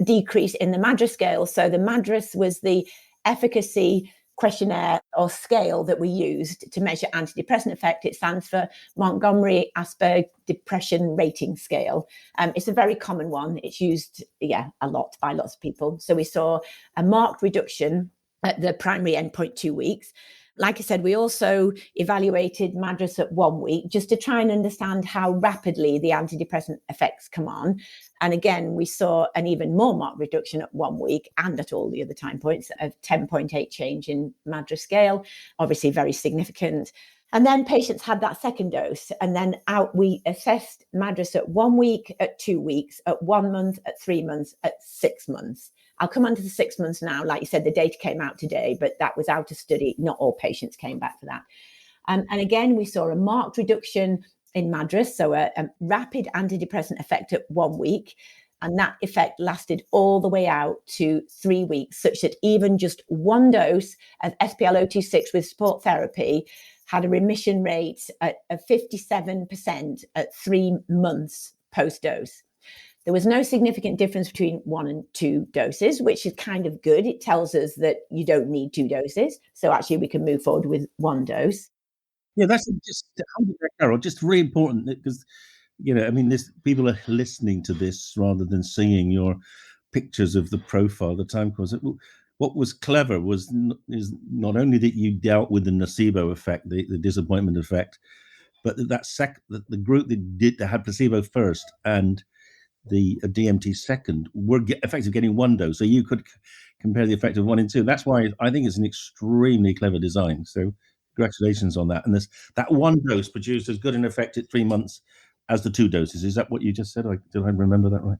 decrease in the MADRS scale. So the MADRS was the efficacy questionnaire or scale that we used to measure antidepressant effect. It stands for Montgomery-Åsberg Depression Rating Scale. It's a very common one. It's used, a lot by lots of people. So we saw a marked reduction at the primary endpoint 2 weeks. Like I said, we also evaluated MADRS at 1 week just to try and understand how rapidly the antidepressant effects come on. And again, we saw an even more marked reduction at 1 week and at all the other time points of 10.8 change in MADRS scale, obviously very significant. And then patients had that second dose. And then we assessed MADRS at 1 week, at 2 weeks, at 1 month, at 3 months, at 6 months. I'll come on to the 6 months now. Like you said, the data came out today, but that was out of study. Not all patients came back for that. And again, we saw a marked reduction in MADRS, so a rapid antidepressant effect at 1 week. And that effect lasted all the way out to 3 weeks, such that even just 1 dose of SPL026 with support therapy had a remission rate of 57% at 3 months post-dose. There was no significant difference between 1 and 2 doses, which is kind of good. It tells us that you don't need 2 doses. So actually we can move forward with 1 dose. Yeah, that's just, Carol, just really important because, people are listening to this rather than seeing your pictures of the profile, the time course. What was clever is not only that you dealt with the nocebo effect, the disappointment effect, but the group that had placebo first and the DMT second were effectively getting 1 dose. So you could compare the effect of 1 and 2. That's why I think it's an extremely clever design. So congratulations on that. And that 1 dose produced as good an effect at 3 months as the 2 doses. Is that what you just said? Did I remember that right?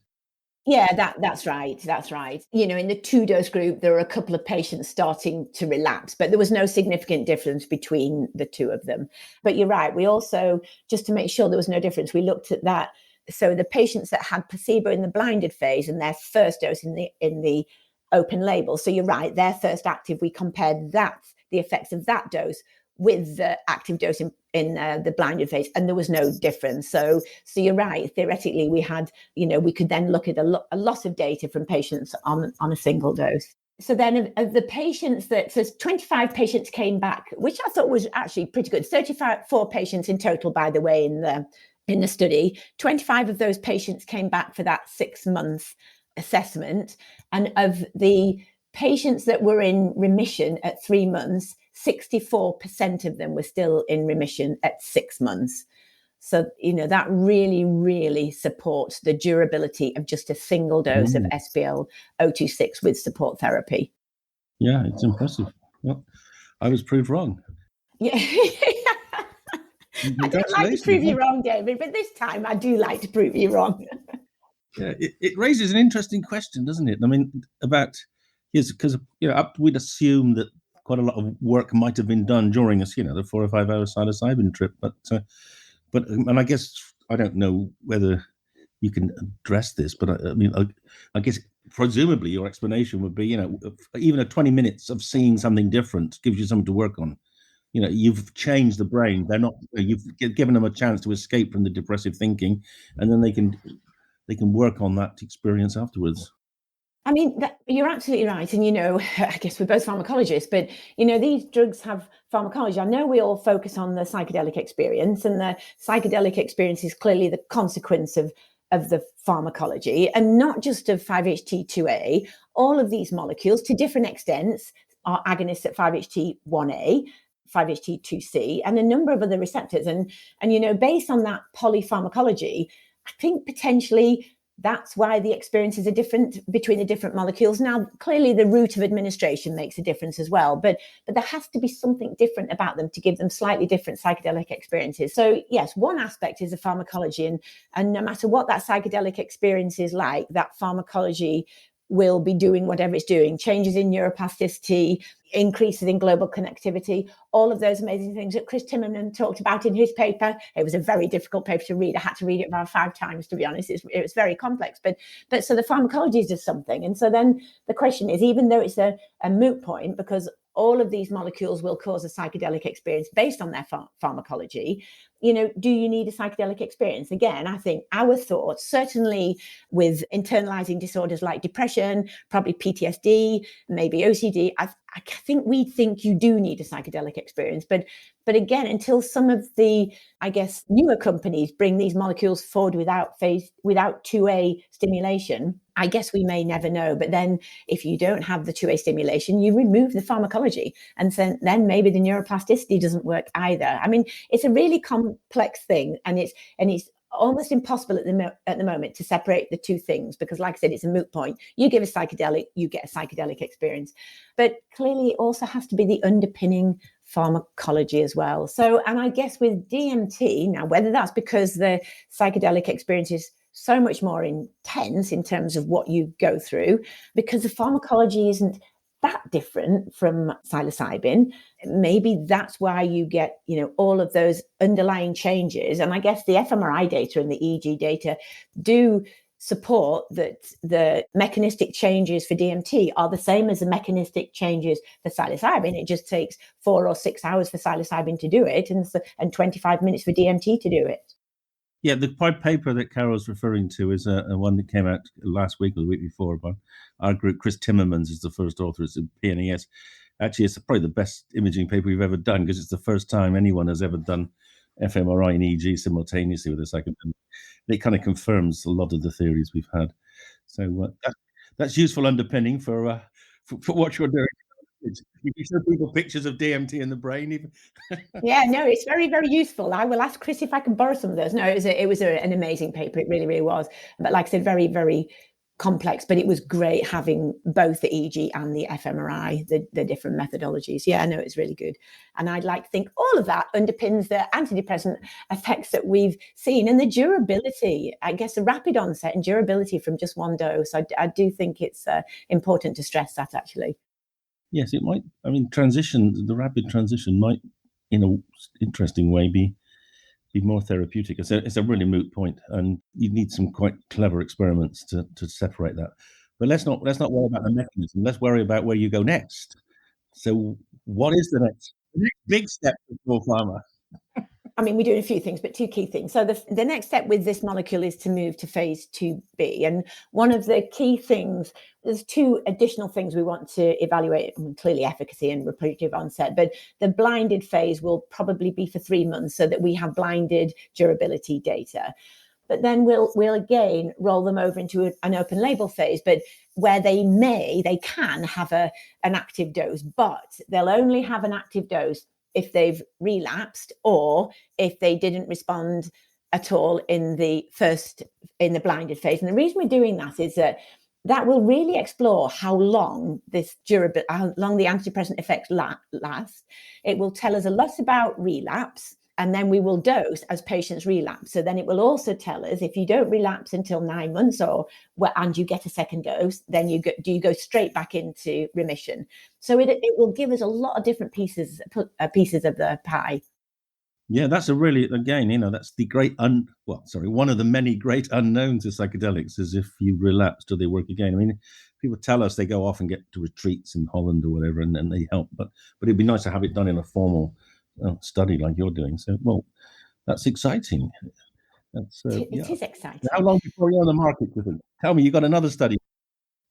Yeah, that's right. That's right. In the 2-dose group, there were a couple of patients starting to relapse, but there was no significant difference between the two of them. But you're right. We also, just to make sure there was no difference, we looked at that. So the patients that had placebo in the blinded phase and their first dose in the open label. So you're right, their first active, we compared the effects of that dose with the active dose in the blinded phase, and there was no difference. So you're right. Theoretically, we could then look at a lot of data from patients on a single dose. So then of the patients so 25 patients came back, which I thought was actually pretty good. 34 patients in total, by the way, in the study. 25 of those patients came back for that 6-month assessment, and of the patients that were in remission at 3 months, 64% of them were still in remission at 6 months. So, that really, really supports the durability of just a single dose of SPL026 with support therapy. Yeah, it's impressive. Well, I was proved wrong. Yeah. I don't like to prove you wrong, David, but this time I do like to prove you wrong. Yeah, it raises an interesting question, doesn't it? I mean, about because we'd assume that quite a lot of work might have been done during the 4 or 5 hour psilocybin trip, but and I guess I don't know whether you can address this, but I guess presumably your explanation would be, even at 20 minutes of seeing something different gives you something to work on. You've changed the brain. They're not. You've given them a chance to escape from the depressive thinking, and then they can work on that experience afterwards. I mean, you're absolutely right. And, I guess we're both pharmacologists, but, these drugs have pharmacology. I know we all focus on the psychedelic experience, and the psychedelic experience is clearly the consequence of the pharmacology, and not just of 5-HT2A. All of these molecules, to different extents, are agonists at 5-HT1A, 5-HT2C, and a number of other receptors. And based on that polypharmacology, I think potentially that's why the experiences are different between the different molecules. Now, clearly the route of administration makes a difference as well, but there has to be something different about them to give them slightly different psychedelic experiences. So yes, one aspect is the pharmacology, and no matter what that psychedelic experience is like, that pharmacology will be doing whatever it's doing, changes in neuroplasticity, increases in global connectivity, all of those amazing things that Chris Timmerman talked about in his paper. It was a very difficult paper to read. I had to read it about 5 times, to be honest. It was very complex. But so the pharmacology is just something. And so then the question is, even though it's a moot point, because all of these molecules will cause a psychedelic experience based on their pharmacology, do you need a psychedelic experience? Again, I think our thoughts, certainly with internalizing disorders like depression, probably PTSD, maybe OCD, I think we think you do need a psychedelic experience. But again, until some of the, I guess, newer companies bring these molecules forward without 2A stimulation, I guess we may never know. But then if you don't have the 2A stimulation, you remove the pharmacology. And then maybe the neuroplasticity doesn't work either. I mean, it's a really complex thing. And it's almost impossible at the moment to separate the two things, because like I said, it's a moot point. You give a psychedelic, you get a psychedelic experience. But clearly it also has to be the underpinning pharmacology as well. So, and I guess with DMT, now, whether that's because the psychedelic experience is so much more intense in terms of what you go through, because the pharmacology isn't that different from psilocybin, maybe that's why you get, all of those underlying changes. And I guess the fMRI data and the EEG data do support that the mechanistic changes for DMT are the same as the mechanistic changes for psilocybin. It just takes 4 or 6 hours for psilocybin to do it, and 25 minutes for DMT to do it. Yeah, the paper that Carol's referring to is a one that came out last week or the week before by our group. Chris Timmermans is the first author. It's in PNAS. Actually, it's probably the best imaging paper we've ever done, because it's the first time anyone has ever done fMRI and EEG simultaneously with a psychedelic. It kind of confirms a lot of the theories we've had. So that's useful underpinning for what you're doing. You can show people pictures of DMT in the brain even. Yeah, no, it's very, very useful. I will ask Chris if I can borrow some of those. No, it was an amazing paper. It really, really was. But like I said, very, very complex, but it was great having both the EEG and the fMRI, the different methodologies. Yeah, I know it's really good. And I'd like to think all of that underpins the antidepressant effects that we've seen and the durability, I guess, the rapid onset and durability from just one dose. I do think it's important to stress that, actually. Yes, it might. I mean, the rapid transition might, in an interesting way, be more therapeutic. It's a really moot point, and you need some quite clever experiments to separate that. But let's not worry about the mechanism. Let's worry about where you go next. So, what is the next big step for Small Pharma? I mean, we're doing a few things, but two key things. So the next step with this molecule is to move to phase 2B. And one of the key things, there's two additional things we want to evaluate, clearly efficacy and repetitive onset, but the blinded phase will probably be for 3 months so that we have blinded durability data. But then we'll again roll them over into an open label phase, but where they can have an active dose, but they'll only have an active dose if they've relapsed or if they didn't respond at all in the blinded phase. And the reason we're doing that is that will really explore how long the antidepressant effects last. It will tell us a lot about relapse, and then we will dose as patients relapse. So then it will also tell us if you don't relapse until 9 months and you get a second dose, then do you go straight back into remission? So it will give us a lot of different pieces of the pie. Yeah, that's that's the one of the many great unknowns of psychedelics is if you relapse, do they work again? I mean, people tell us they go off and get to retreats in Holland or whatever, and they help. But it'd be nice to have it done in a formal study like you're doing. So, well, that's exciting. It is exciting. How long before you're on the market, do you think? Tell me, you got another study.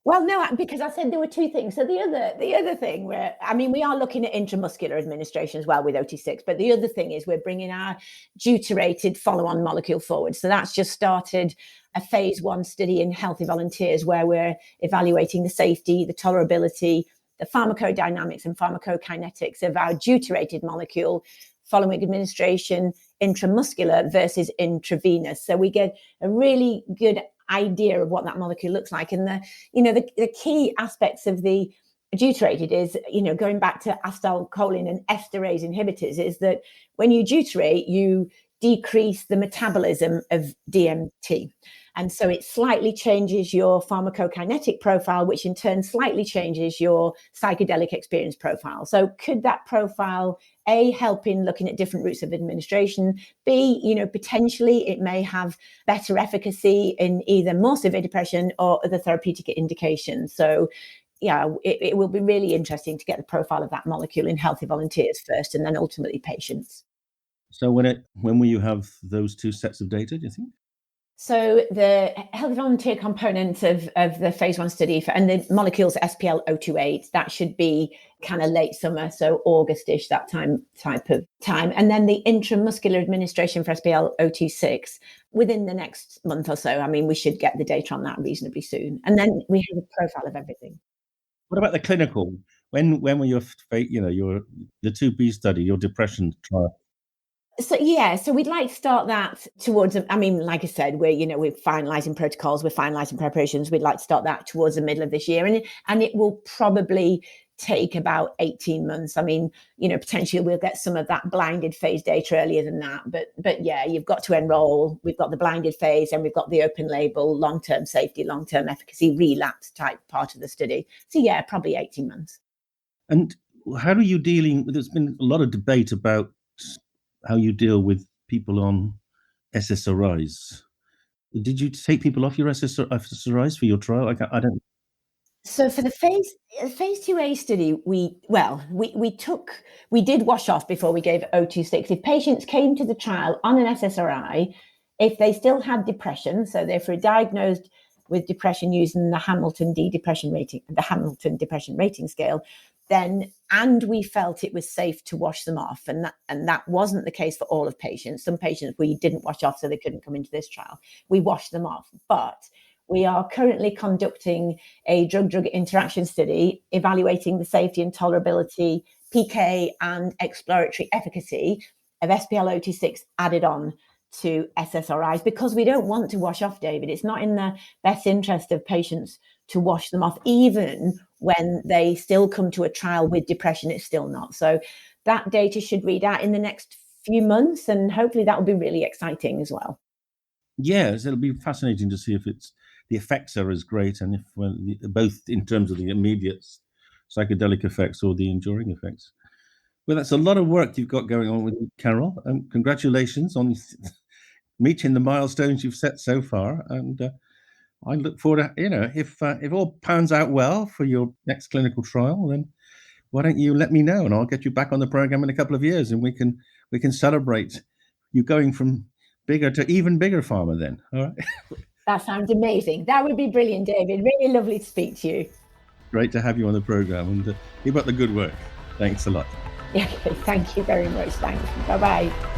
Well, no, because I said there were two things. So the other thing we are looking at intramuscular administration as well with OT6, but the other thing is we're bringing our deuterated follow-on molecule forward. So that's just started a phase 1 study in healthy volunteers where we're evaluating the safety, the tolerability, the pharmacodynamics and pharmacokinetics of our deuterated molecule following administration intramuscular versus intravenous. So we get a really good idea of what that molecule looks like. And the key aspects of the deuterated is, going back to acetylcholine and esterase inhibitors, is that when you deuterate, you decrease the metabolism of DMT. And so it slightly changes your pharmacokinetic profile, which in turn slightly changes your psychedelic experience profile. So could that profile, A, help in looking at different routes of administration, B, potentially it may have better efficacy in either more severe depression or other therapeutic indications. So yeah, it will be really interesting to get the profile of that molecule in healthy volunteers first and then ultimately patients. So when will you have those two sets of data, do you think? So the healthy volunteer component of the phase 1 study and the molecules SPL028, that should be kind of late summer, so Augustish, that type of time. And then the intramuscular administration for SPL026 within the next month or so. I mean, we should get the data on that reasonably soon. And then we have a profile of everything. What about the clinical? When were your the 2B study, your depression trial? So we'd like to start that towards, like I said, we're finalizing protocols, we're finalizing preparations. We'd like to start that towards the middle of this year. And it will probably take about 18 months. Potentially we'll get some of that blinded phase data earlier than that. But yeah, you've got to enroll. We've got the blinded phase and we've got the open label, long-term safety, long-term efficacy, relapse type part of the study. So yeah, probably 18 months. And how are you dealing with, there's been a lot of debate about how you deal with people on SSRIs. Did you take people off your SSRIs for your trial? I don't. So for the phase 2A study, we did wash off before we gave O26. If patients came to the trial on an SSRI, if they still had depression, so if they're diagnosed with depression using the Hamilton Depression Rating Scale, and we felt it was safe to wash them off, and that wasn't the case for all of patients. Some patients we didn't wash off, so they couldn't come into this trial. We washed them off, but we are currently conducting a drug-drug interaction study evaluating the safety and tolerability, PK, and exploratory efficacy of SPL026 added on to SSRIs because we don't want to wash off, David. It's not in the best interest of patients to wash them off, even when they still come to a trial with depression. It's still not. So that data should read out in the next few months, and hopefully that will be really exciting as well. Yes, it'll be fascinating to see if the effects are as great, and if both in terms of the immediate psychedelic effects or the enduring effects. Well, that's a lot of work you've got going on with you, Carol. Congratulations on reaching the milestones you've set so far, and I look forward to, if all pans out well for your next clinical trial, then why don't you let me know, and I'll get you back on the program in a couple of years, and we can celebrate you going from bigger to even bigger pharma then. All right. That sounds amazing. That would be brilliant, David. Really lovely to speak to you. Great to have you on the program, and keep up the good work. Thanks a lot. Okay, thank you very much. Thanks. Bye-bye.